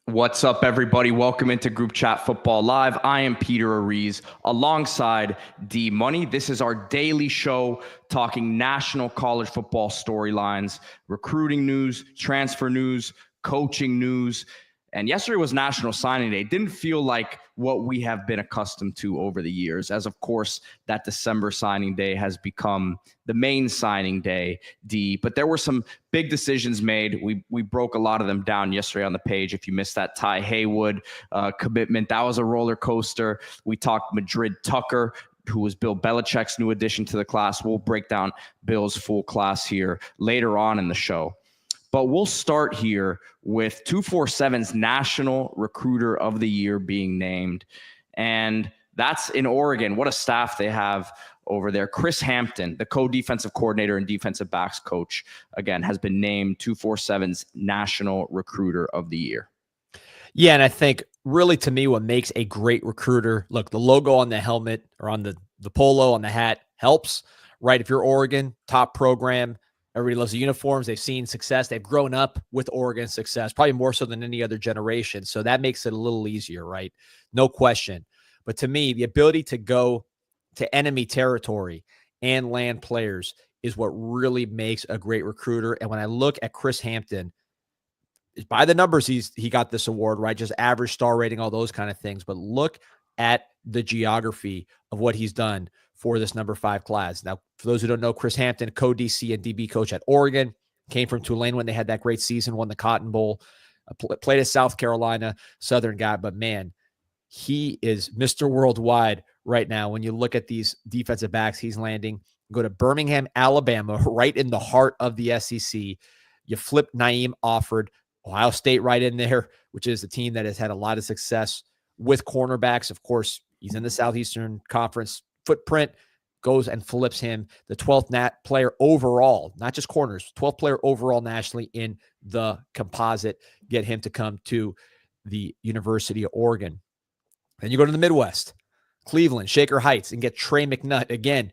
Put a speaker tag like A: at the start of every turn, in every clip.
A: What's up, everybody? Welcome into Group Chat Football Live. I am Peter Ariz alongside D Money. This is our daily show talking national college football storylines, recruiting news, transfer news, coaching news. And yesterday was National Signing Day. It didn't feel like what we have been accustomed to over the years, as of course that December signing day has become the main signing day, D. But there were some big decisions made. We broke a lot of them down yesterday on the page. If you missed that Ty Haywood commitment, that was a roller coaster. We talked Madrid Tucker, who was Bill Belichick's new addition to the class. We'll break down Bill's full class here later on in the show. But we'll start here with 247's National Recruiter of the Year being named. And that's in Oregon. What a staff they have over there. Chris Hampton, the co-defensive coordinator and defensive backs coach, again, has been named 247's National Recruiter of the Year.
B: Yeah, and I think really to me what makes a great recruiter, look, the logo on the helmet or on the polo on the hat helps, right? If you're Oregon, top program, everybody loves the uniforms. They've seen success. They've grown up with Oregon success, probably more so than any other generation. So that makes it a little easier, right? No question. But to me, the ability to go to enemy territory and land players is what really makes a great recruiter. And when I look at Chris Hampton, by the numbers, he got this award, right? Just average star rating, all those kind of things. But look at the geography of what he's done for this number 5 class. Now, for those who don't know, Chris Hampton, co-DC and DB coach at Oregon, came from Tulane when they had that great season, won the Cotton Bowl, played at South Carolina, Southern guy. But man, he is Mr. Worldwide right now. When you look at these defensive backs he's landing, go to Birmingham, Alabama, right in the heart of the SEC. You flip Naeem Offord, Ohio State right in there, which is a team that has had a lot of success with cornerbacks. Of course, he's in the Southeastern Conference footprint, goes and flips him the 12th player overall, not just corners, 12th player overall nationally in the composite, get him to come to the University of Oregon. Then you go to the Midwest, Cleveland, Shaker Heights, and get Trey McNutt. Again,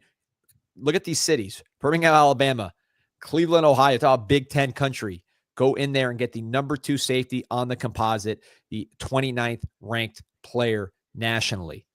B: look at these cities, Birmingham, Alabama, Cleveland, Ohio, it's all Big Ten country. Go in there and get the number 2 safety on the composite, the 29th ranked player nationally.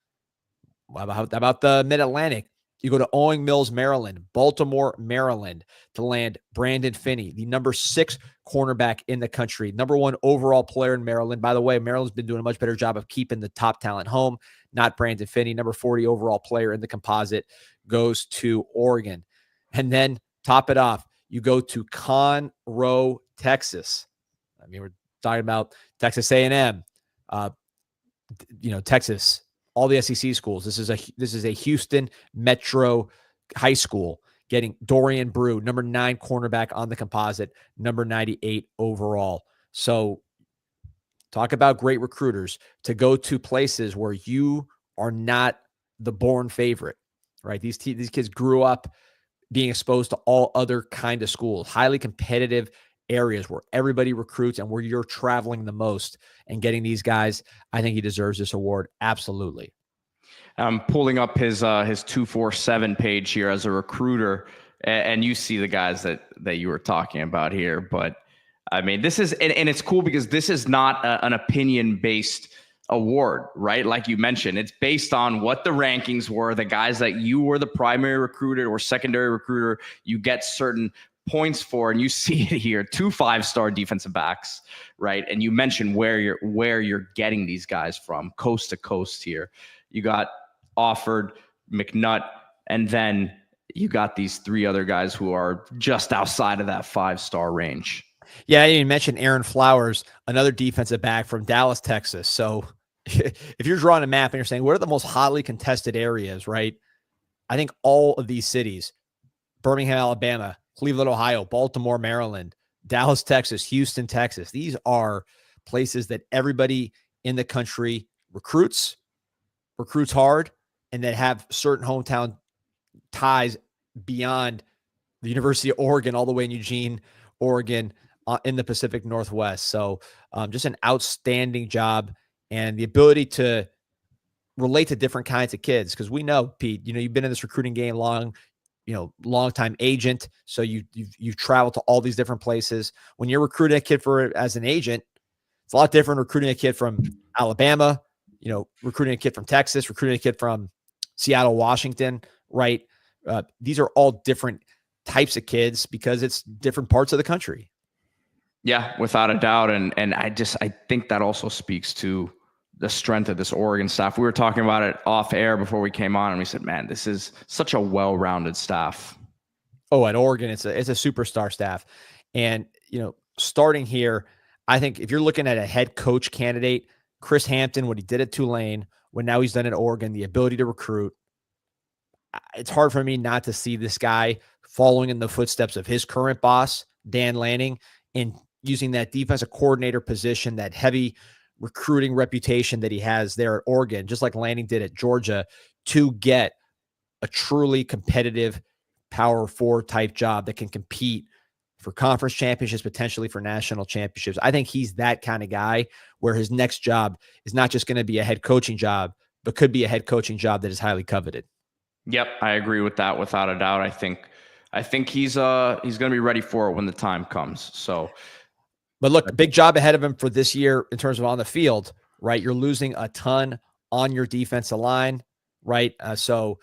B: How about the Mid-Atlantic? You go to Owings Mills, Maryland, Baltimore, Maryland, to land Brandon Finney, the number 6 cornerback in the country, number 1 overall player in Maryland. By the way, Maryland's been doing a much better job of keeping the top talent home, not Brandon Finney. Number 40 overall player in the composite goes to Oregon. And then top it off, you go to Conroe, Texas. I mean, we're talking about Texas A&M, Texas, all the SEC schools. This is a Houston Metro high school getting Dorian Brew, number 9 cornerback on the composite, number 98 overall. So talk about great recruiters to go to places where you are not the born favorite, right? These kids grew up being exposed to all other kind of schools, highly competitive areas where everybody recruits and where you're traveling the most and getting these guys. I think he deserves this award. Absolutely.
A: I'm pulling up his 247 page here as a recruiter, and you see the guys that you were talking about here. But I mean, this is, and it's cool because this is not an opinion-based award, right? Like you mentioned, it's based on what the rankings were, the guys that you were the primary recruiter or secondary recruiter, you get certain points for, and you see it here, 2 5-star defensive backs, right? And you mentioned where you're getting these guys from, coast to coast here. You got Offord, McNutt, and then you got these 3 other guys who are just outside of that 5-star range.
B: Yeah, I didn't mention Aaron Flowers, another defensive back from Dallas, Texas. So if you're drawing a map and you're saying, what are the most hotly contested areas, right? I think all of these cities, Birmingham, Alabama, Cleveland, Ohio, Baltimore, Maryland, Dallas, Texas, Houston, Texas, these are places that everybody in the country recruits hard, and that have certain hometown ties beyond the University of Oregon, all the way in Eugene, Oregon, in the Pacific Northwest. So just an outstanding job, and the ability to relate to different kinds of kids. Because we know, Pete, you've been in this recruiting game long time agent. So you've traveled to all these different places. When you're recruiting a kid as an agent, It's a lot different recruiting a kid from Alabama, recruiting a kid from Texas, recruiting a kid from Seattle, Washington, right? These are all different types of kids because it's different parts of the country.
A: Yeah, without a doubt. And I think that also speaks to the strength of this Oregon staff. We were talking about it off air before we came on, and we said, man, this is such a well-rounded staff.
B: Oh, at Oregon, it's a superstar staff. And, starting here, I think if you're looking at a head coach candidate, Chris Hampton, what he did at Tulane, when now he's done at Oregon, the ability to recruit, it's hard for me not to see this guy following in the footsteps of his current boss, Dan Lanning, and using that defensive coordinator position, that heavy recruiting reputation that he has there at Oregon, just like Lanning did at Georgia, to get a truly competitive Power 4 type job that can compete for conference championships, potentially for national championships. I think he's that kind of guy where his next job is not just going to be a head coaching job, but could be a head coaching job that is highly coveted.
A: Yep, I agree with that without a doubt. I think he's going to be ready for it when the time comes. So,
B: but look, big job ahead of him for this year in terms of on the field, right? You're losing a ton on your defensive line, right? So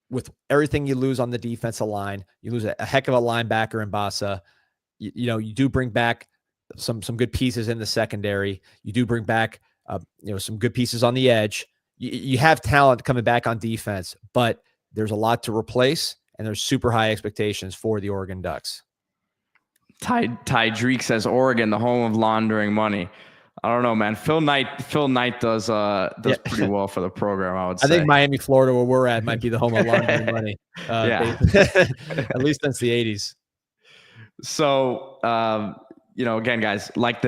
B: with everything you lose on the defensive line, you lose a heck of a linebacker in Basa. You do bring back some good pieces in the secondary. You do bring back some good pieces on the edge. You have talent coming back on defense, but there's a lot to replace, and there's super high expectations for the Oregon Ducks.
A: Ty Dreek says Oregon, the home of laundering money. I don't know, man. Phil Knight does pretty well for the program, I would say.
B: I think Miami, Florida, where we're at, might be the home of laundering money. At least since the 80s.
A: So, again, guys, like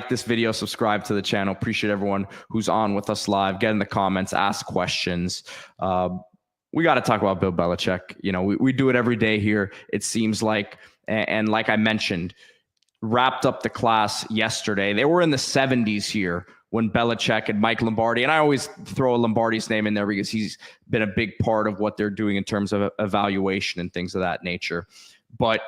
A: this video, subscribe to the channel. Appreciate everyone who's on with us live. Get in the comments, ask questions. We got to talk about Bill Belichick. We do it every day here, it seems like. And like I mentioned, wrapped up the class yesterday. They were in the 70s here when Belichick and Mike Lombardi, and I always throw Lombardi's name in there because he's been a big part of what they're doing in terms of evaluation and things of that nature. But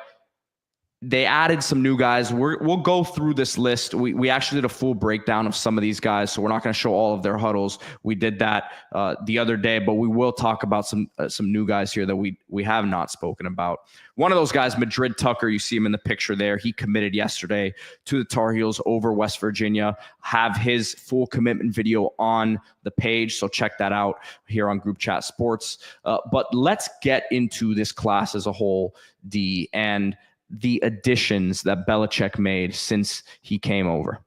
A: they added some new guys. We'll go through this list. We actually did a full breakdown of some of these guys, so we're not going to show all of their huddles. We did that the other day, but we will talk about some new guys here that we have not spoken about. One of those guys, Madrid Tucker, you see him in the picture there. He committed yesterday to the Tar Heels over West Virginia. Have his full commitment video on the page, so check that out here on Group Chat Sports. But let's get into this class as a whole, D, and the additions that Belichick made since he came over.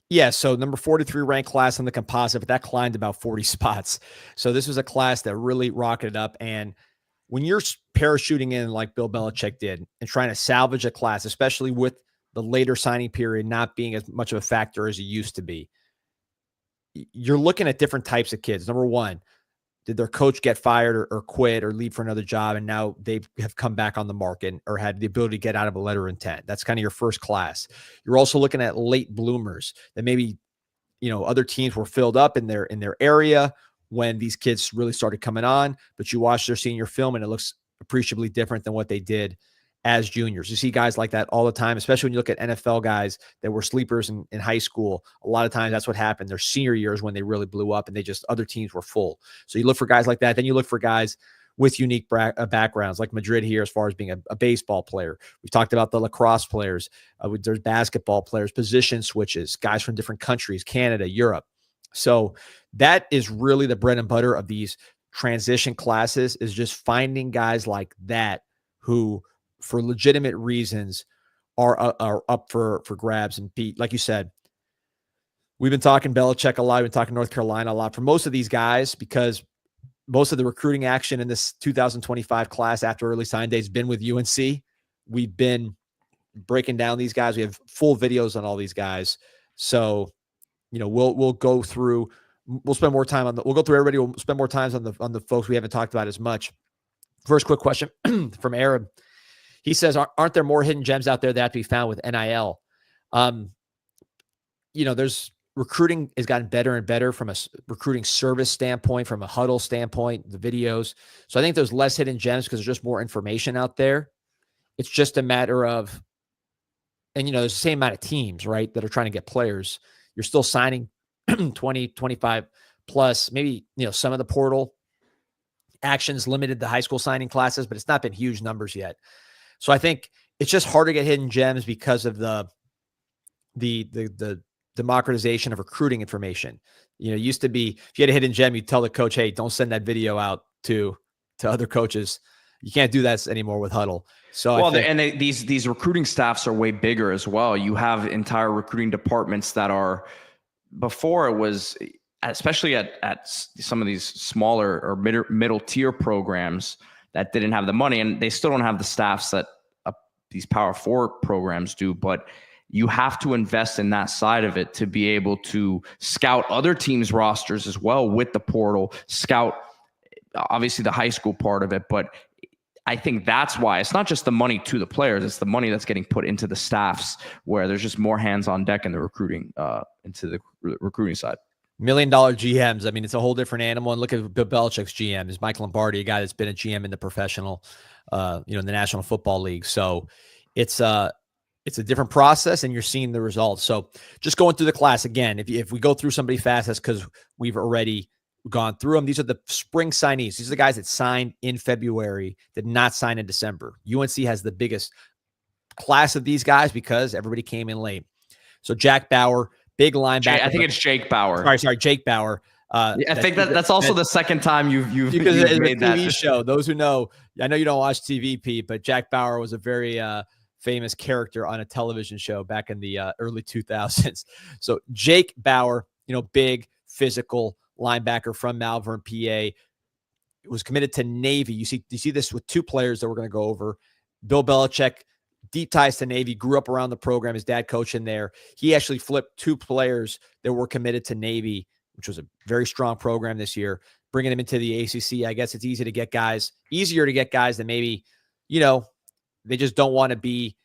B: Yeah, so number 43 ranked class in the composite, but that climbed about 40 spots. So this was a class that really rocketed up. And when you're parachuting in like Bill Belichick did and trying to salvage a class, especially with the later signing period not being as much of a factor as it used to be, you're looking at different types of kids. Number one, did their coach get fired or quit or leave for another job, and now they have come back on the market or had the ability to get out of a letter of intent? That's kind of your first class. You're also looking at late bloomers that maybe, other teams were filled up in their area when these kids really started coming on, but you watch their senior film and it looks appreciably different than what they did as juniors. You see guys like that all the time, especially when you look at NFL guys that were sleepers in high school. A lot of times that's what happened. Their senior years when they really blew up and other teams were full. So you look for guys like that. Then you look for guys with unique backgrounds like Madrid here as far as being a baseball player. We've talked about the lacrosse players. There's basketball players, position switches, guys from different countries, Canada, Europe. So that is really the bread and butter of these transition classes, is just finding guys like that who, for legitimate reasons, are up for grabs. And Pete, like you said, we've been talking Belichick a lot. We've been talking North Carolina a lot for most of these guys, because most of the recruiting action in this 2025 class after early sign day has been with UNC. We've been breaking down these guys. We have full videos on all these guys. So, we'll go through. We'll spend more time we'll go through everybody. We'll spend more time on the folks we haven't talked about as much. First quick question from Arab. He says, aren't there more hidden gems out there that have to be found with NIL? There's recruiting has gotten better and better from a recruiting service standpoint, from a huddle standpoint, the videos. So I think there's less hidden gems because there's just more information out there. It's just a matter of, and there's the same amount of teams, right, that are trying to get players. You're still signing 20, 25 plus, maybe, some of the portal actions limited the high school signing classes, but it's not been huge numbers yet. So I think it's just hard to get hidden gems because of the democratization of recruiting information. It used to be, if you had a hidden gem, you'd tell the coach, hey, don't send that video out to other coaches. You can't do that anymore with Huddle. So
A: these recruiting staffs are way bigger as well. You have entire recruiting departments that are, before it was, especially at some of these smaller or middle tier programs that didn't have the money, and they still don't have the staffs that these Power 4 programs do, but you have to invest in that side of it to be able to scout other teams' rosters as well with the portal, scout obviously the high school part of it. But I think that's why it's not just the money to the players, it's the money that's getting put into the staffs, where there's just more hands on deck in the recruiting, into the recruiting side.
B: $1 million GMs. I mean, it's a whole different animal. And look at Bill Belichick's GM is Mike Lombardi, a guy that's been a GM in the professional, in the National Football League. So it's a different process, and you're seeing the results. So just going through the class again, if we go through somebody fast, that's because we've already gone through them. These are the spring signees. These are the guys that signed in February, did not sign in December. UNC has the biggest class of these guys because everybody came in late. So Jack Bauer, big linebacker.
A: I think it's Jake Bauer.
B: Sorry, Jake Bauer.
A: I think that's also the second time you've made that
B: TV show. Those who know, I know you don't watch TV, Pete, but Jack Bauer was a very famous character on a television show back in the early 2000s. So Jake Bauer, big physical linebacker from Malvern, PA, was committed to Navy. You see this with two players that we're going to go over. Bill Belichick, deep ties to Navy, grew up around the program. His dad coached in there. He actually flipped two players that were committed to Navy, which was a very strong program this year, bringing them into the ACC. I guess it's easier to get guys that maybe, they just don't want to be,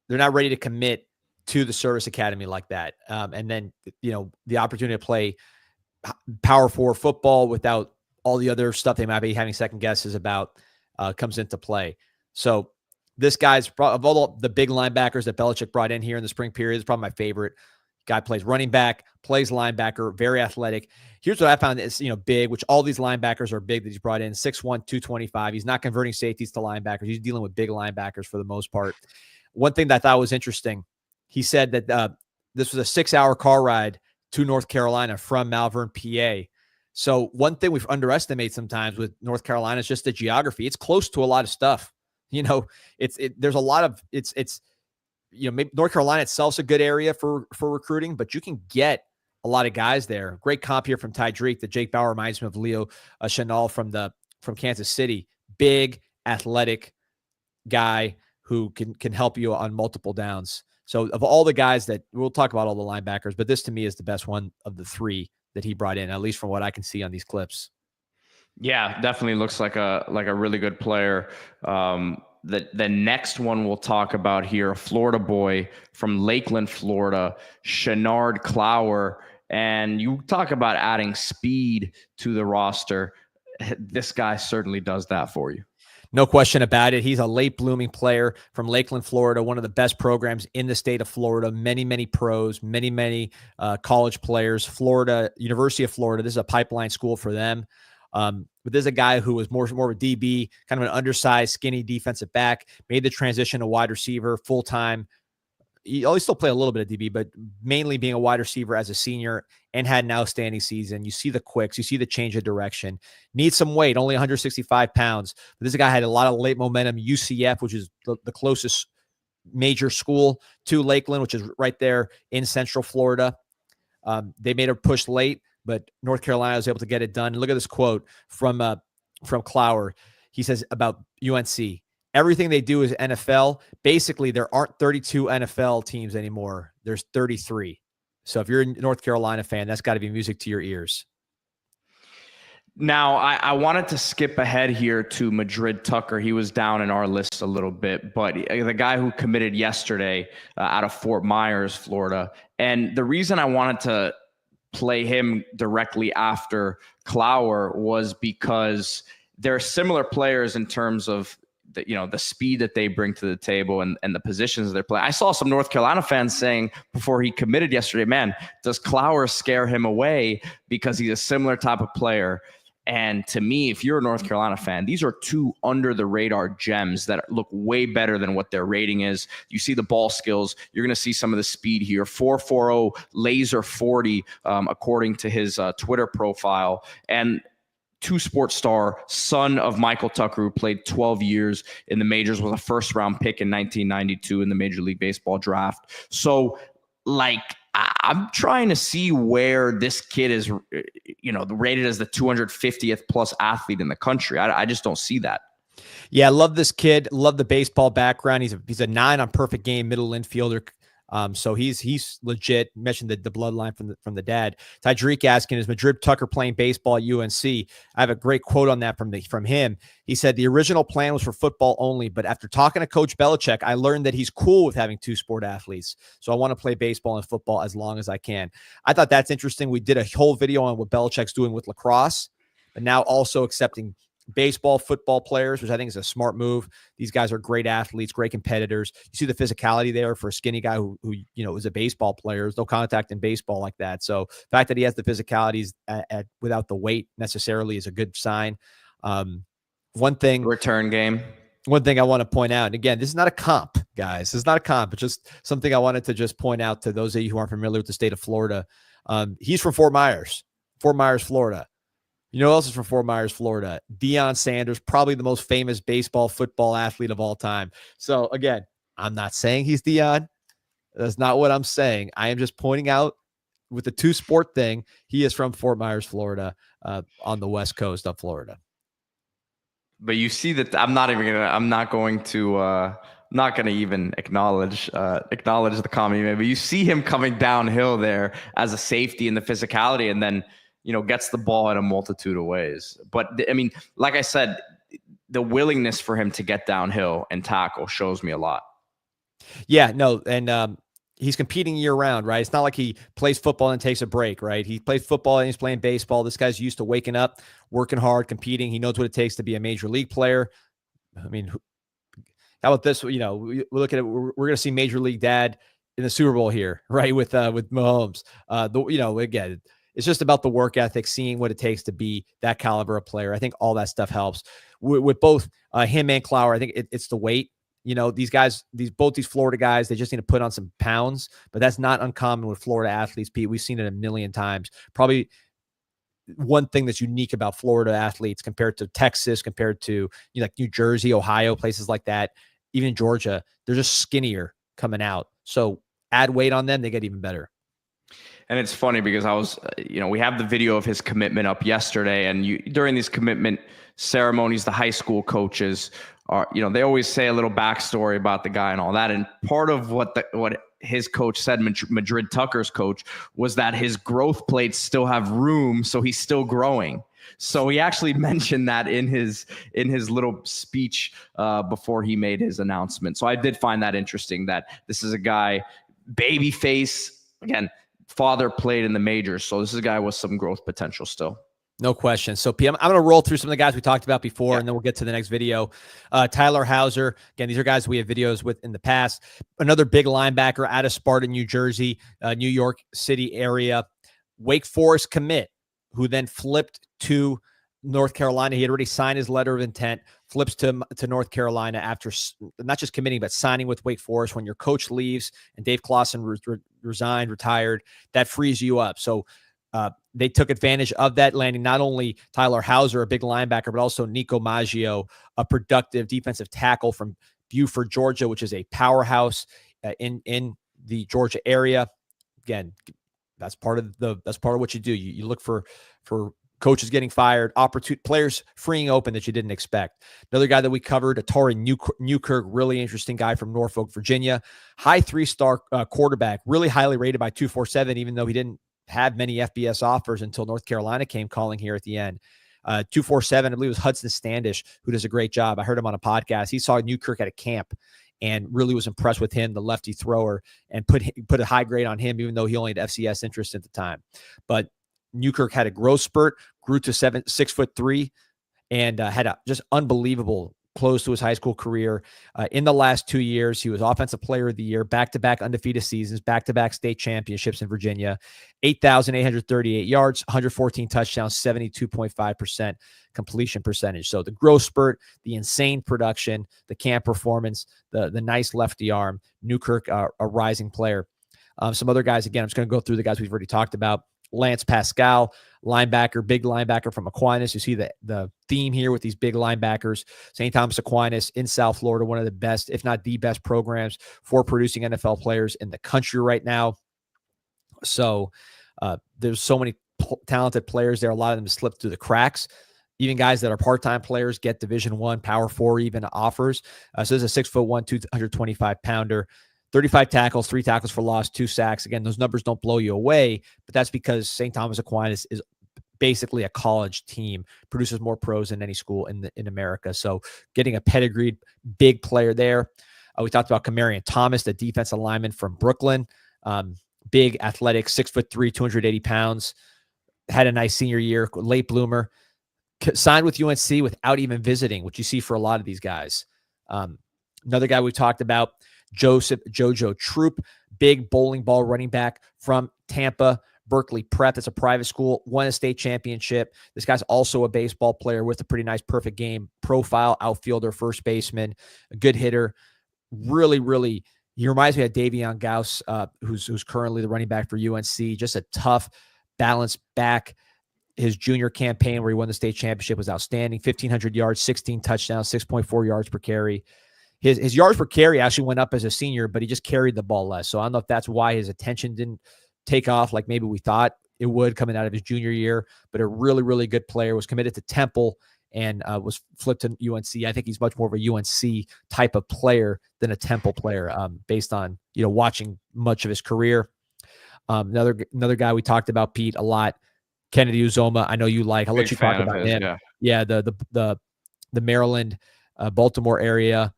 B: they're not ready to commit to the service academy like that. And then, the opportunity to play Power 4 football without all the other stuff they might be having second guesses about comes into play. So this guy's, of all the big linebackers that Belichick brought in here in the spring period, is probably my favorite. Guy plays running back, plays linebacker, very athletic. Here's what I found is, big, which all these linebackers are big that he's brought in, 6'1", 225. He's not converting safeties to linebackers. He's dealing with big linebackers for the most part. One thing that I thought was interesting, he said that this was a 6-hour car ride to North Carolina from Malvern, PA. So one thing we've underestimated sometimes with North Carolina is just the geography. It's close to a lot of stuff. There's a lot of, maybe North Carolina itself is a good area for recruiting, but you can get a lot of guys there. Great comp here from Ty Drake that Jake Bauer reminds me of Leo Chenal from Kansas City. Big, athletic guy who can help you on multiple downs. So of all the guys that we'll talk about all the linebackers, but this to me is the best one of the three that he brought in, at least from what I can see on these clips.
A: Yeah, definitely looks like a really good player. The next one we'll talk about here, a Florida boy from Lakeland, Florida, Shenard Clower. And you talk about adding speed to the roster. This guy certainly does that for you.
B: No question about it. He's a late blooming player from Lakeland, Florida, one of the best programs in the state of Florida. Many, many pros, many college players. Florida, University of Florida. This is a pipeline school for them. But there's a guy who was more of a DB, kind of an undersized, skinny defensive back, made the transition to wide receiver full-time. He always still play a little bit of DB, but mainly being a wide receiver as a senior, and had an outstanding season. You see the quicks, you see the change of direction. Needs some weight, only 165 pounds. But this guy had a lot of late momentum. UCF, which is the closest major school to Lakeland, which is right there in Central Florida. They made a push late, but North Carolina was able to get it done. Look at this quote from Clower. He says about UNC, everything they do is NFL. Basically, there aren't 32 NFL teams anymore. There's 33. So if you're a North Carolina fan, that's got to be music to your ears.
A: Now, I wanted to skip ahead here to Madrid Tucker. He was down in our list a little bit, but the guy who committed yesterday out of Fort Myers, Florida. And the reason I wanted to play him directly after Clower was because they're similar players in terms of the speed that they bring to the table and the positions they're playing. I saw some North Carolina fans saying before he committed yesterday, man, does Clower scare him away because he's a similar type of player? And to me, if you're a North Carolina fan, these are two under the radar gems that look way better than what their rating is. You see the ball skills. You're going to see some of the speed here. 4.40 laser 40, according to his Twitter profile. And two-sport star, son of Michael Tucker, who played 12 years in the majors, was a first-round pick in 1992 in the Major League Baseball draft. So, I'm trying to see where this kid is, rated as the 250th plus athlete in the country. I just don't see that.
B: Yeah, I love this kid. Love the baseball background. He's a 9 on perfect game, middle infielder. So he's legit. Mentioned the bloodline from the dad. Tydreek asking, is Madrid Tucker playing baseball at UNC? I have a great quote on that from him. He said the original plan was for football only, but after talking to Coach Belichick, I learned that he's cool with having 2 sport athletes. So I want to play baseball and football as long as I can. I thought that's interesting. We did a whole video on what Belichick's doing with lacrosse, but now also accepting baseball, football players, which I think is a smart move. These guys are great athletes, great competitors. You see the physicality there for a skinny guy who is a baseball player. There's no contact in baseball like that. So the fact that he has the physicalities without the weight necessarily is a good sign. One thing I want to point out, and again, this is not a comp, guys. This is not a comp. It's just something I wanted to just point out to those of you who aren't familiar with the state of Florida. He's from Fort Myers, Florida. You know who else is from Fort Myers, Florida? Deion Sanders, probably the most famous baseball, football athlete of all time. So, again, I'm not saying he's Deion. That's not what I'm saying. I am just pointing out with the 2-sport thing, he is from Fort Myers, Florida, on the west coast of Florida.
A: But you see that I'm not going to even acknowledge the comment, but you see him coming downhill there as a safety in the physicality, and then gets the ball in a multitude of ways. But I mean, like I said, the willingness for him to get downhill and tackle shows me a lot.
B: Yeah, no. And he's competing year round, right? It's not like he plays football and takes a break, right? He plays football and he's playing baseball. This guy's used to waking up, working hard, competing. He knows what it takes to be a major league player. I mean, how about this? We look at it. We're going to see Major League Dad in the Super Bowl here, right? With Mahomes. Again, it's just about the work ethic, seeing what it takes to be that caliber of player. I think all that stuff helps with both him and Clower. I think it's the weight. These guys, both these Florida guys, they just need to put on some pounds, but that's not uncommon with Florida athletes, Pete. We've seen it a million times. Probably one thing that's unique about Florida athletes compared to Texas, compared to like New Jersey, Ohio, places like that, even Georgia, they're just skinnier coming out. So add weight on them, they get even better.
A: And it's funny because I was, we have the video of his commitment up yesterday, and during these commitment ceremonies, the high school coaches are, they always say a little backstory about the guy and all that. And part of what his coach said, Madrid Tucker's coach, was that his growth plates still have room, so he's still growing. So he actually mentioned that in his little speech before he made his announcement. So I did find that interesting, that this is a guy, baby face, again, father played in the majors. So this is a guy with some growth potential still.
B: No question. So I'm going to roll through some of the guys we talked about before, and then we'll get to the next video. Tyler Hauser. Again, these are guys we have videos with in the past. Another big linebacker out of Sparta, New Jersey, New York City area. Wake Forest commit, who then flipped to North Carolina. He had already signed his letter of intent, flips to North Carolina after not just committing, but signing with Wake Forest. When your coach leaves and Dave Clawson retired, that frees you up. So they took advantage of that, landing not only Tyler Hauser, a big linebacker, but also Nico Maggio, a productive defensive tackle from Buford, Georgia, which is a powerhouse in the Georgia area. Again, that's part of what you do. You look for coaches getting fired, players freeing open that you didn't expect. Another guy that we covered, Atari Newkirk, really interesting guy from Norfolk, Virginia. High 3-star quarterback, really highly rated by 247, even though he didn't have many FBS offers until North Carolina came calling here at the end. 247, I believe it was Hudson Standish, who does a great job. I heard him on a podcast. He saw Newkirk at a camp and really was impressed with him, the lefty thrower, and put a high grade on him, even though he only had FCS interest at the time. But Newkirk had a growth spurt, grew to 6'3", and had a just unbelievable close to his high school career. In the last 2 years, he was Offensive Player of the Year, back-to-back undefeated seasons, back-to-back state championships in Virginia, 8,838 yards, 114 touchdowns, 72.5% completion percentage. So the growth spurt, the insane production, the camp performance, the nice lefty arm, Newkirk, a rising player. Some other guys, again, I'm just going to go through the guys we've already talked about. Lance Pascal, linebacker, big linebacker from Aquinas. You see the theme here with these big linebackers. St. Thomas Aquinas in South Florida, one of the best, if not the best programs for producing NFL players in the country right now. So there's so many talented players there. A lot of them slipped through the cracks. Even guys that are part-time players get Division I, Power 4 even offers. So there's a 6'1", 225-pounder. 35 tackles, 3 tackles for loss, 2 sacks. Again, those numbers don't blow you away, but that's because St. Thomas Aquinas is basically a college team, produces more pros than any school in America. So getting a pedigreed big player there. We talked about Kamarian Thomas, the defensive lineman from Brooklyn. Big, athletic, 6'3", 280 pounds. Had a nice senior year, late bloomer. Signed with UNC without even visiting, which you see for a lot of these guys. Another guy we talked about, Jojo Troop, big bowling ball running back from Tampa, Berkeley Prep. That's a private school, won a state championship. This guy's also a baseball player with a pretty nice perfect game profile, outfielder, first baseman, a good hitter. Really, he reminds me of Davion Gauss, who's currently the running back for UNC. Just a tough, balanced back. His junior campaign where he won the state championship was outstanding. 1,500 yards, 16 touchdowns, 6.4 yards per carry. His yards per carry actually went up as a senior, but he just carried the ball less. So I don't know if that's why his attention didn't take off like maybe we thought it would coming out of his junior year. But a really good player, was committed to Temple and was flipped to UNC. I think he's much more of a UNC type of player than a Temple player, based on watching much of his career. Another guy we talked about, Pete, a lot, Kennedy Uzoma. I know you like. I'll let you talk about him. Yeah, the Maryland, Baltimore area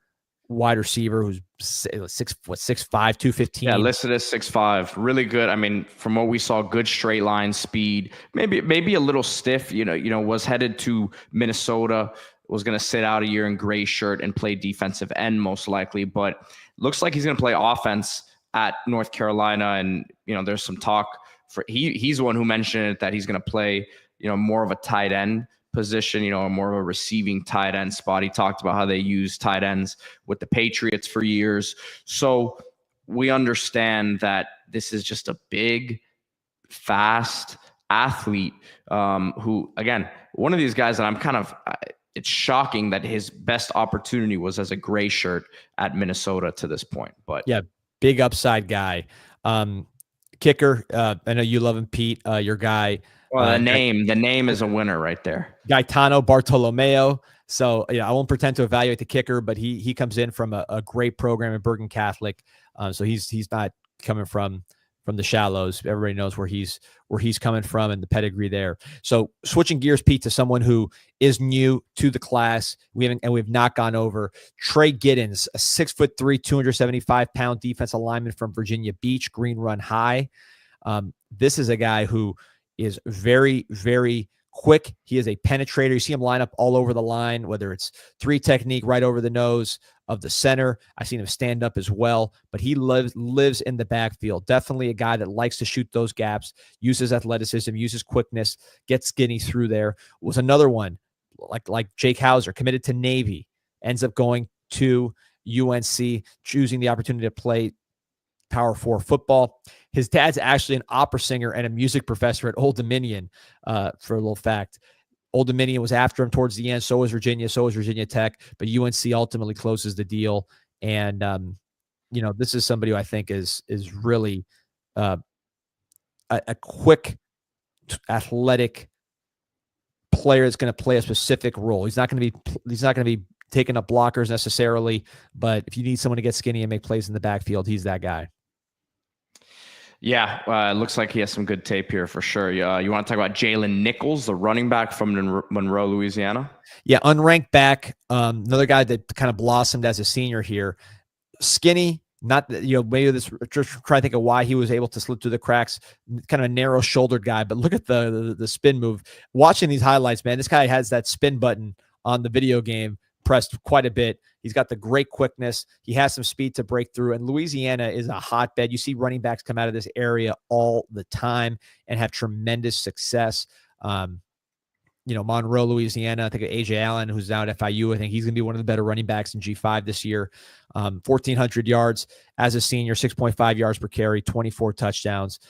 B: wide receiver who's 6'5", 215.
A: Yeah, listed as 6'5". Really good. I mean, from what we saw, good straight line speed. Maybe a little stiff. Was headed to Minnesota. Was going to sit out a year in gray shirt and play defensive end most likely, but looks like he's going to play offense at North Carolina. And there's some talk for he's the one who mentioned it, that he's going to play more of a tight end position, more of a receiving tight end spot. He talked about how they use tight ends with the Patriots for years. So we understand that this is just a big, fast athlete who, again, one of these guys that I'm kind of, it's shocking that his best opportunity was as a gray shirt at Minnesota to this point. But
B: yeah, big upside guy. Kicker, I know you love him, Pete, your guy.
A: Well, the name is a winner right there.
B: Gaetano Bartolomeo. So I won't pretend to evaluate the kicker, but he comes in from a great program in Bergen Catholic. So he's not coming from the shallows. Everybody knows where he's coming from and the pedigree there. So switching gears, Pete, to someone who is new to the class. We've not gone over Trey Giddens, a 6'3", 275-pound defensive lineman from Virginia Beach, Green Run High. This is a guy who is very, very quick. He is a penetrator. You see him line up all over the line, whether it's 3 technique right over the nose of the center. I've seen him stand up as well, but he lives in the backfield. Definitely a guy that likes to shoot those gaps, uses athleticism, uses quickness, gets skinny through there. Was another one like Jake Hauser, committed to Navy, ends up going to UNC, choosing the opportunity to play Power 4 football. His dad's actually an opera singer and a music professor at Old Dominion, for a little fact. Old Dominion was after him towards the end. So was Virginia Tech, but UNC ultimately closes the deal. And, this is somebody who I think is really a quick, athletic player that's going to play a specific role. He's not going to be taking up blockers necessarily, but if you need someone to get skinny and make plays in the backfield, he's that guy.
A: Yeah, it looks like he has some good tape here for sure. You want to talk about Jalen Nichols, the running back from Monroe, Louisiana? Yeah,
B: unranked back. Another guy that kind of blossomed as a senior here. Skinny, not maybe this. Just try to think of why he was able to slip through the cracks. Kind of a narrow-shouldered guy, but look at the spin move. Watching these highlights, man, this guy has that spin button on the video game pressed quite a bit. He's got the great quickness. He has some speed to break through. And Louisiana is a hotbed. You see running backs come out of this area all the time and have tremendous success. Monroe, Louisiana, I think A.J. Allen, who's now at FIU, I think he's going to be one of the better running backs in G5 this year. 1,400 yards as a senior, 6.5 yards per carry, 24 touchdowns.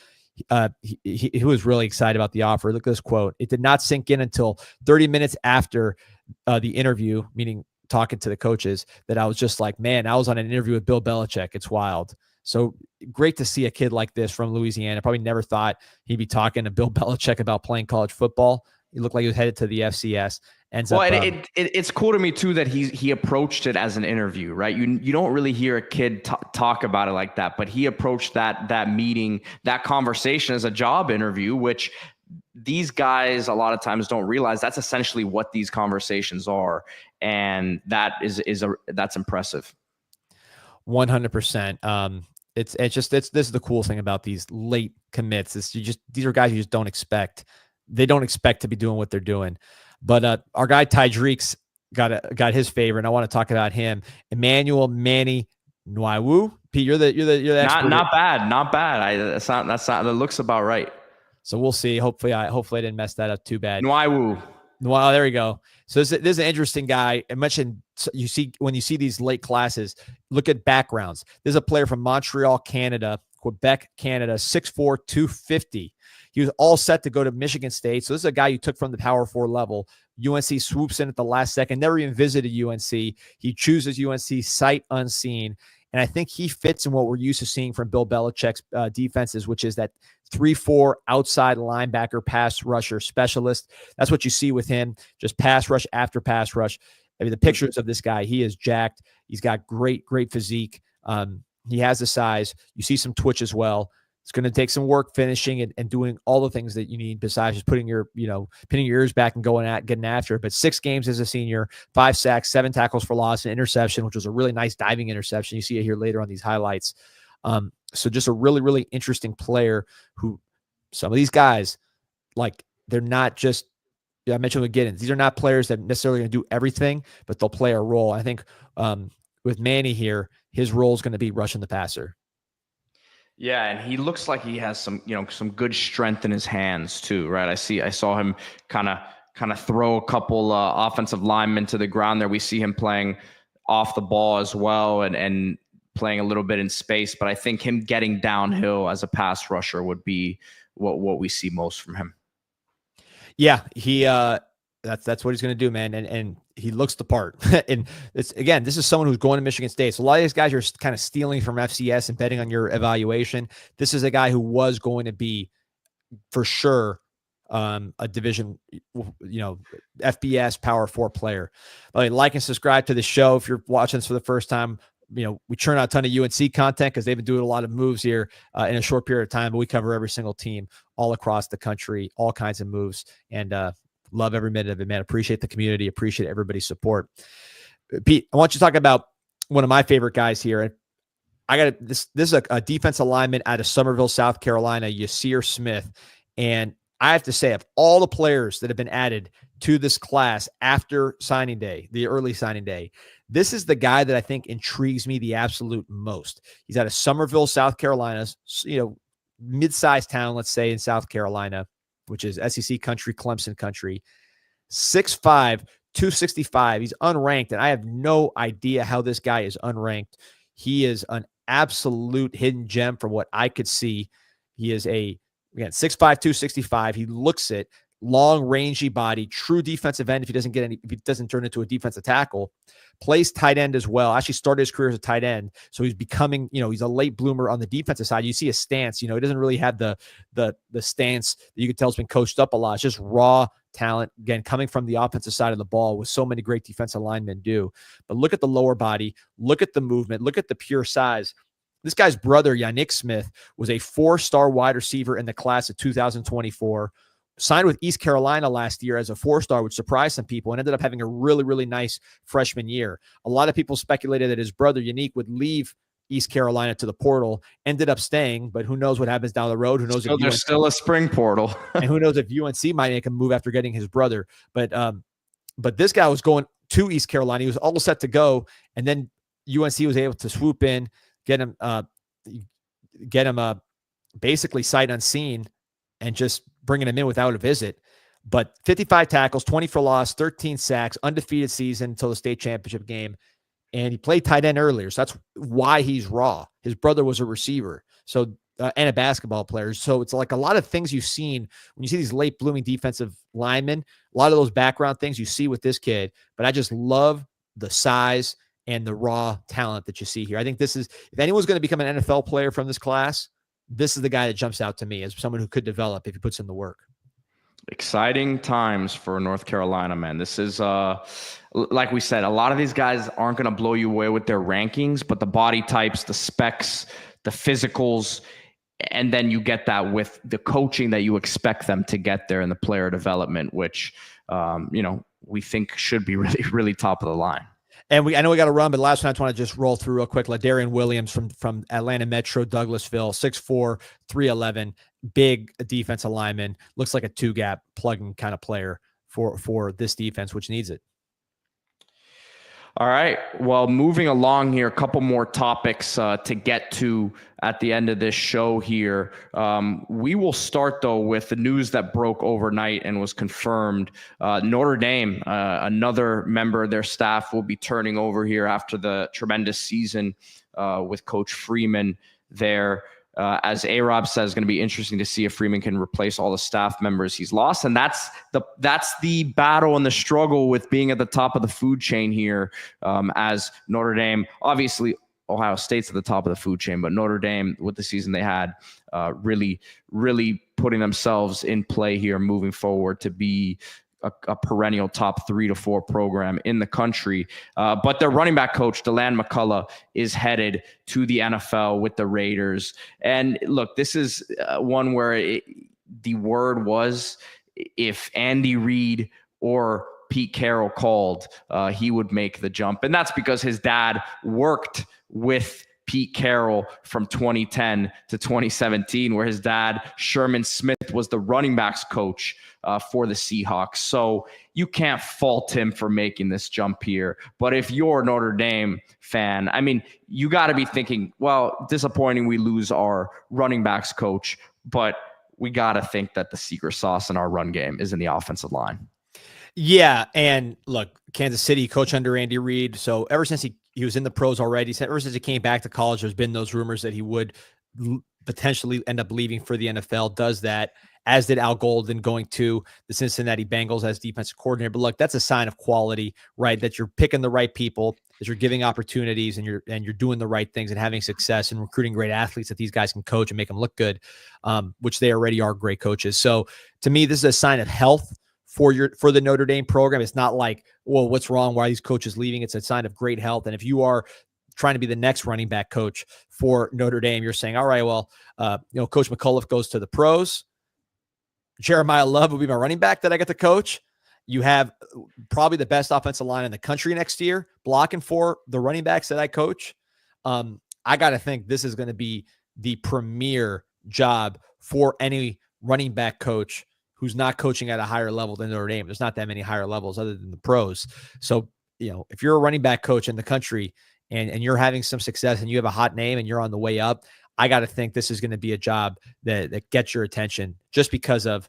B: He was really excited about the offer. Look at this quote. It did not sink in until 30 minutes after the interview, meaning talking to the coaches, that I was just like, man, I was on an interview with Bill Belichick. It's wild. So great to see a kid like this from Louisiana. Probably never thought he'd be talking to Bill Belichick about playing college football. He looked like he was headed to the FCS.
A: It's cool to me too that he approached it as an interview, right? You don't really hear a kid talk about it like that, but he approached that meeting, that conversation as a job interview, which these guys a lot of times don't realize that's essentially what these conversations are, and that's impressive.
B: 100%. This is the cool thing about these late commits. These are guys you just don't expect. They don't expect to be doing what they're doing. But our guy Tydreek's got his favor, and I want to talk about him. Emmanuel Manny Nwaiwu. Pete, you're the expert.
A: Not bad. That looks about right.
B: So we'll see. Hopefully I didn't mess that up too bad.
A: Nwaiwu.
B: Well, there we go. So this is an interesting guy. I mentioned when you see these late classes, look at backgrounds. There's a player from Montreal, Canada, Quebec, Canada, 6'4", 250. He was all set to go to Michigan State. So this is a guy you took from the Power 4 level. UNC swoops in at the last second, never even visited UNC. He chooses UNC sight unseen. And I think he fits in what we're used to seeing from Bill Belichick's defenses, which is that 3-4 outside linebacker, pass rusher specialist. That's what you see with him, just pass rush after pass rush. I mean, the pictures of this guy, he is jacked. He's got great physique. He has the size. You see some twitch as well. It's going to take some work finishing and doing all the things that you need besides just pinning your ears back and getting after it. But 6 games as a senior, 5 sacks, 7 tackles for loss, an interception, which was a really nice diving interception. You see it here later on these highlights. So just a really, really interesting player who some of these guys, like, they're not just, I mentioned with Giddens, these are not players that necessarily going to do everything, but they'll play a role. I think with Manny here, his role is going to be rushing the passer.
A: Yeah, and he looks like he has some good strength in his hands too, right? I saw him kind of throw a couple offensive linemen to the ground there. We see him playing off the ball as well and playing a little bit in space, but I think him getting downhill as a pass rusher would be what we see most from him. Yeah,
B: he that's what he's going to do, man. And he looks the part. And this is someone who's going to Michigan State. So a lot of these guys are kind of stealing from FCS and betting on your evaluation. This is a guy who was going to be, for sure, a division, FBS Power 4 player. Like and subscribe to the show if you're watching this for the first time. We churn out a ton of UNC content because they've been doing a lot of moves here in a short period of time, but we cover every single team all across the country, all kinds of moves, and love every minute of it, man. Appreciate the community. Appreciate everybody's support. Pete, I want you to talk about one of my favorite guys here. I got this is a defensive lineman out of Summerville, South Carolina, Yasir Smith. And I have to say, of all the players that have been added to this class after signing day, the early signing day, this is the guy that I think intrigues me the absolute most. He's out of Summerville, South Carolina, mid-sized town, let's say, in South Carolina, which is SEC country, Clemson country. 6'5", 265. He's unranked, and I have no idea how this guy is unranked. He is an absolute hidden gem from what I could see. He is 6'5", 265. He looks it. Long, rangy body, true defensive end if he doesn't turn into a defensive tackle. Plays tight end as well. Actually started his career as a tight end. So he's becoming, he's a late bloomer on the defensive side. You see his stance, he doesn't really have the stance that you can tell has been coached up a lot. It's just raw talent, again, coming from the offensive side of the ball, with so many great defensive linemen do. But look at the lower body, look at the movement, look at the pure size. This guy's brother, Yannick Smith, was a 4-star wide receiver in the class of 2024. Signed with East Carolina last year as a 4-star, which surprised some people, and ended up having a really, really nice freshman year. A lot of people speculated that his brother, Yannick, would leave East Carolina to the portal, ended up staying, but who knows what happens down the road? Who knows?
A: There's still a spring portal.
B: And who knows if UNC might make a move after getting his brother. But this guy was going to East Carolina. He was all set to go, and then UNC was able to swoop in, get him basically sight unseen, and just bringing him in without a visit. But 55 tackles, 20 for loss, 13 sacks, undefeated season until the state championship game. And he played tight end earlier. So that's why he's raw. His brother was a receiver. So, and a basketball player. So it's like a lot of things you've seen when you see these late blooming defensive linemen, a lot of those background things you see with this kid. But I just love the size and the raw talent that you see here. I think this is, if anyone's going to become an NFL player from this class, this is the guy that jumps out to me as someone who could develop if he puts in the work.
A: Exciting times for North Carolina, man. This is, like we said, a lot of these guys aren't going to blow you away with their rankings, but the body types, the specs, the physicals, and then you get that with the coaching that you expect them to get there in the player development, which, we think should be really, really top of the line.
B: And I know we got to run, but last one I just want to just roll through real quick. Ladarian Williams from Atlanta Metro, Douglasville, 6'4", 311, big defensive lineman. Looks like a two-gap plug-in kind of player for this defense, which needs it.
A: All right. Well, moving along here, a couple more topics to get to at the end of this show here. We will start, though, with the news that broke overnight and was confirmed. Notre Dame, another member of their staff, will be turning over here after the tremendous season with Coach Freeman there. As A-Rob says, it's going to be interesting to see if Freeman can replace all the staff members he's lost. And that's the battle and the struggle with being at the top of the food chain here, as Notre Dame, obviously Ohio State's at the top of the food chain, but Notre Dame, with the season they had, really, really putting themselves in play here moving forward to be a perennial top 3 to 4 program in the country. But their running back coach, DeLan McCullough, is headed to the NFL with the Raiders. And look, this is one where the word was, if Andy Reid or Pete Carroll called, he would make the jump. And that's because his dad worked with Pete Carroll from 2010 to 2017, where his dad, Sherman Smith, was the running backs coach for the Seahawks. So you can't fault him for making this jump here. But if you're a Notre Dame fan, I mean, you got to be thinking, well, disappointing we lose our running backs coach, but we got to think that the secret sauce in our run game is in the offensive line.
B: Yeah, and look, Kansas City coach under Andy Reid. So ever since he was in the pros already, ever since he came back to college, there's been those rumors that he would potentially end up leaving for the NFL. Does that, as did Al Golden going to the Cincinnati Bengals as defensive coordinator. But look, that's a sign of quality, right? That you're picking the right people, that you're giving opportunities, and you're doing the right things and having success and recruiting great athletes that these guys can coach and make them look good, which they already are great coaches. So to me, this is a sign of health for the Notre Dame program. It's not like, well, what's wrong? Why are these coaches leaving? It's a sign of great health. And if you are trying to be the next running back coach for Notre Dame, you're saying, all right, well, Coach McCullough goes to the pros. Jeremiah Love will be my running back that I get to coach. You have probably the best offensive line in the country next year, blocking for the running backs that I coach. I got to think this is going to be the premier job for any running back coach who's not coaching at a higher level than Notre Dame. There's not that many higher levels other than the pros. So, if you're a running back coach in the country and you're having some success and you have a hot name and you're on the way up, I got to think this is going to be a job that gets your attention just because of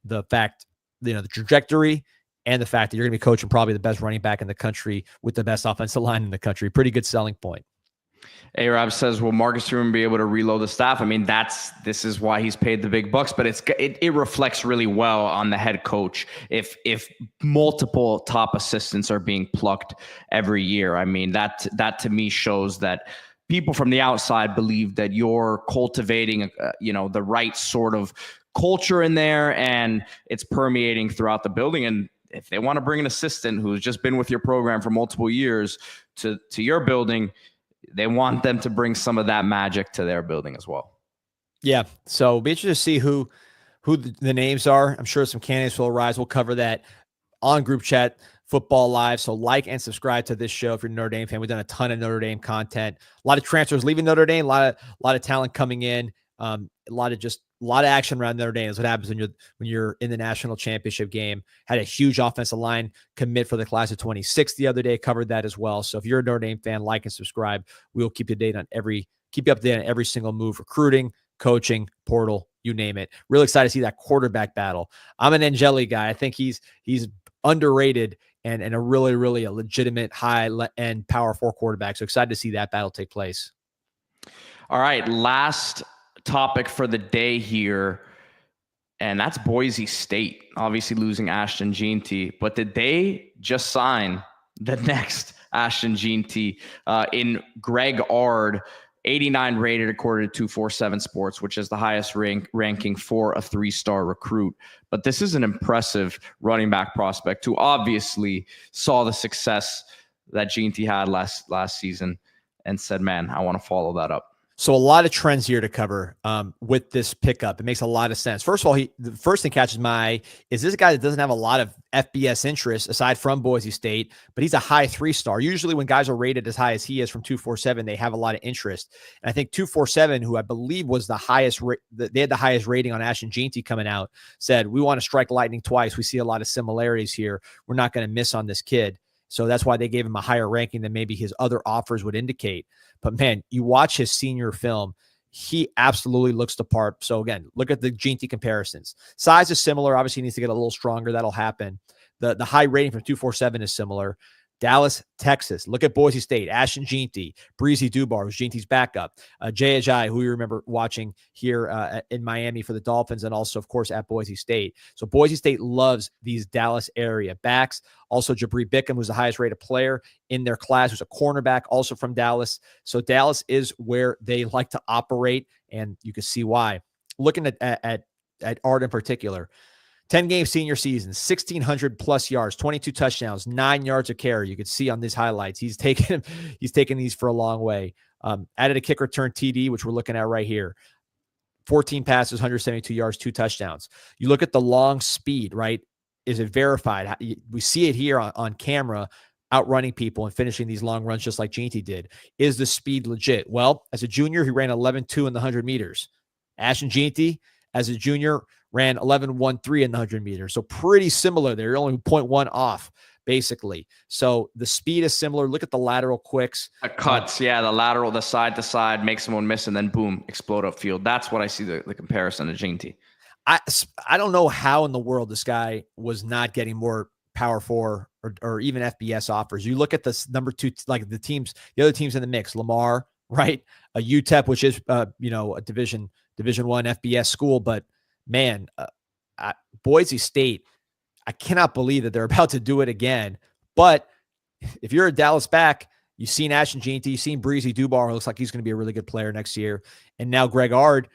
B: the fact, the trajectory and the fact that you're going to be coaching probably the best running back in the country with the best offensive line in the country. Pretty good selling point.
A: A-Rob says, will Marcus Freeman be able to reload the staff? I mean, this is why he's paid the big bucks, but it reflects really well on the head coach if multiple top assistants are being plucked every year. I mean, that to me shows that people from the outside believe that you're cultivating, the right sort of culture in there, and it's permeating throughout the building. And if they want to bring an assistant who's just been with your program for multiple years to your building, they want them to bring some of that magic to their building as well.
B: Yeah. So it'll be interesting to see who the names are. I'm sure some candidates will arise. We'll cover that on Group Chat Football Live. So like and subscribe to this show if you're a Notre Dame fan. We've done a ton of Notre Dame content, a lot of transfers leaving Notre Dame, a lot of talent coming in, a lot of just A lot of action around Notre Dame. That's what happens when you're in the national championship game. Had a huge offensive line commit for the class of 26 the other day. Covered that as well. So if you're a Notre Dame fan, like and subscribe. We will keep you updated on every single move, recruiting, coaching, portal, you name it. Really excited to see that quarterback battle. I'm an Angeli guy. I think he's underrated and a really a legitimate high end power 4 quarterback. So excited to see that battle take place.
A: All right, last topic for the day here, and that's Boise State, obviously losing Ashton Jeanty. But did they just sign the next Ashton Jeanty in Greg Ard, 89 rated according to 247 Sports, which is the highest ranking for a 3-star recruit. But this is an impressive running back prospect who obviously saw the success that Jeanty had last season and said, man, I want to follow that up.
B: So a lot of trends here to cover with this pickup. It makes a lot of sense. First of all, the first thing catches my eye is this guy that doesn't have a lot of FBS interest aside from Boise State, but he's a high 3-star. Usually when guys are rated as high as he is from 247, they have a lot of interest. And I think 247, who I believe was the highest, they had the highest rating on Ashton Jeanty coming out, said, we want to strike lightning twice. We see a lot of similarities here. We're not going to miss on this kid. So that's why they gave him a higher ranking than maybe his other offers would indicate. But man, you watch his senior film, he absolutely looks the part. So again, look at the Jeanty comparisons. Size is similar. Obviously, he needs to get a little stronger. That'll happen. The high rating from 247 is similar. Dallas, Texas. Look at Boise State. Ashton Jeanty, Breezy Dubar, who's Jeanty's backup. Jay Ajayi, who you remember watching here in Miami for the Dolphins, and also, of course, at Boise State. So Boise State loves these Dallas area backs. Also, Jabri Bickham, who's the highest rated player in their class, who's a cornerback, also from Dallas. So Dallas is where they like to operate, and you can see why. Looking at Art in particular, 10-game senior season, 1,600 plus yards, 22 touchdowns, 9 yards of carry. You can see on these highlights, he's taken these for a long way. Added a kick return TD, which we're looking at right here. 14 passes, 172 yards, 2 touchdowns. You look at the long speed, right? Is it verified? We see it here on camera, outrunning people and finishing these long runs just like Jeanty did. Is the speed legit? Well, as a junior, he ran 11.2 in the 100 meters. Ashton Jeanty, as a junior, ran 11.13 in the 100 meters. So pretty similar there. You're only 0.1 off, basically. So the speed is similar. Look at the lateral quicks.
A: The cuts, the lateral, the side to side, make someone miss, and then boom, explode upfield. That's what I see the comparison to Jeanty.
B: I don't know how in the world this guy was not getting more Power 4 or even FBS offers. You look at this number 2, like the other teams in the mix, Lamar, right? A UTEP, which is a Division 1 FBS school, but man, Boise State, I cannot believe that they're about to do it again. But if you're a Dallas back, you've seen Ashton Jeanty, you've seen Breezy Dubar, looks like he's going to be a really good player next year. And now Greg Ard,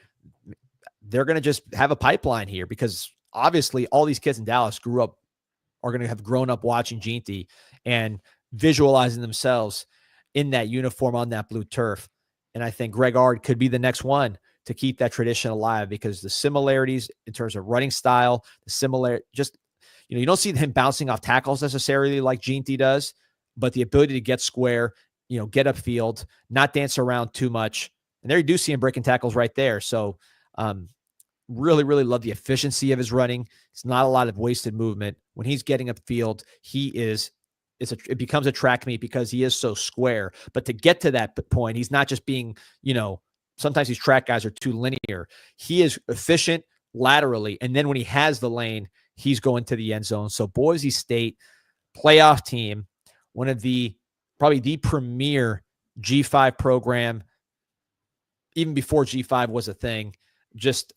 B: they're going to just have a pipeline here because obviously all these kids in Dallas are going to have grown up watching Jeanty and visualizing themselves in that uniform on that blue turf. And I think Greg Ard could be the next one to keep that tradition alive because the similarities in terms of running style, you don't see him bouncing off tackles necessarily like Jeanty does, but the ability to get square, get upfield, not dance around too much. And there you do see him breaking tackles right there. So really, really love the efficiency of his running. It's not a lot of wasted movement. When he's getting upfield, it becomes a track meet because he is so square. But to get to that point, he's not just being, sometimes these track guys are too linear. He is efficient laterally. And then when he has the lane, he's going to the end zone. So Boise State playoff team, one of probably the premier G5 program, even before G5 was a thing, just,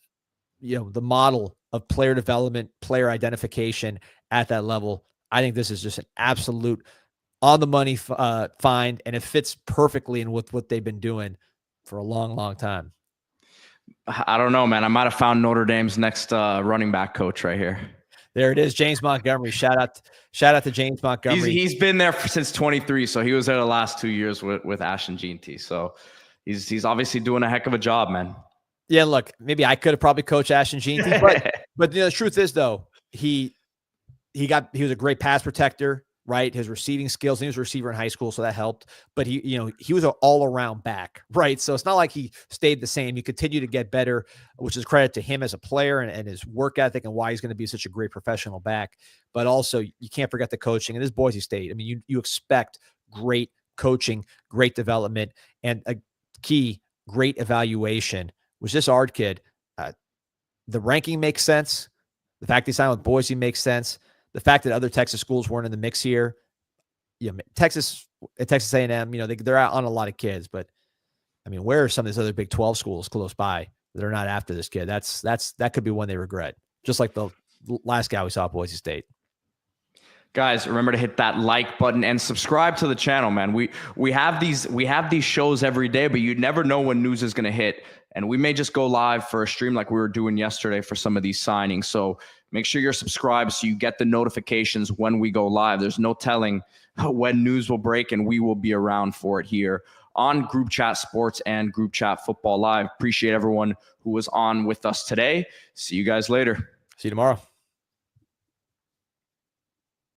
B: the model of player development, player identification at that level. I think this is just an absolute on the money find, and it fits perfectly in with what they've been doing for a long, long time.
A: I don't know, man. I might have found Notre Dame's next running back coach right here.
B: There it is, James Montgomery. Shout out to James Montgomery.
A: He's been there since 23, so he was there the last 2 years with Ashton Jeanty. So he's obviously doing a heck of a job, man.
B: Yeah, look, maybe I could have probably coached Ashton Jeanty, but the truth is though, he was a great pass protector. right? His receiving skills. He was a receiver in high school, so that helped. But he was an all-around back, right? So it's not like he stayed the same. He continued to get better, which is credit to him as a player and his work ethic and why he's going to be such a great professional back. But also, you can't forget the coaching. And this Boise State, I mean, you expect great coaching, great development, and a key, great evaluation. Was this Ard kid? The ranking makes sense. The fact he signed with Boise makes sense. The fact that other Texas schools weren't in the mix here, Texas A&M, they're out on a lot of kids, but I mean, where are some of these other Big 12 schools close by that are not after this kid? That could be one they regret, just like the last guy we saw at Boise State.
A: Guys, remember to hit that like button and subscribe to the channel, man. We have these shows every day, but you never know when news is going to hit. And we may just go live for a stream like we were doing yesterday for some of these signings. So make sure you're subscribed so you get the notifications when we go live. There's no telling when news will break, and we will be around for it here on Group Chat Sports and Group Chat Football Live. Appreciate everyone who was on with us today. See you guys later.
B: See you tomorrow.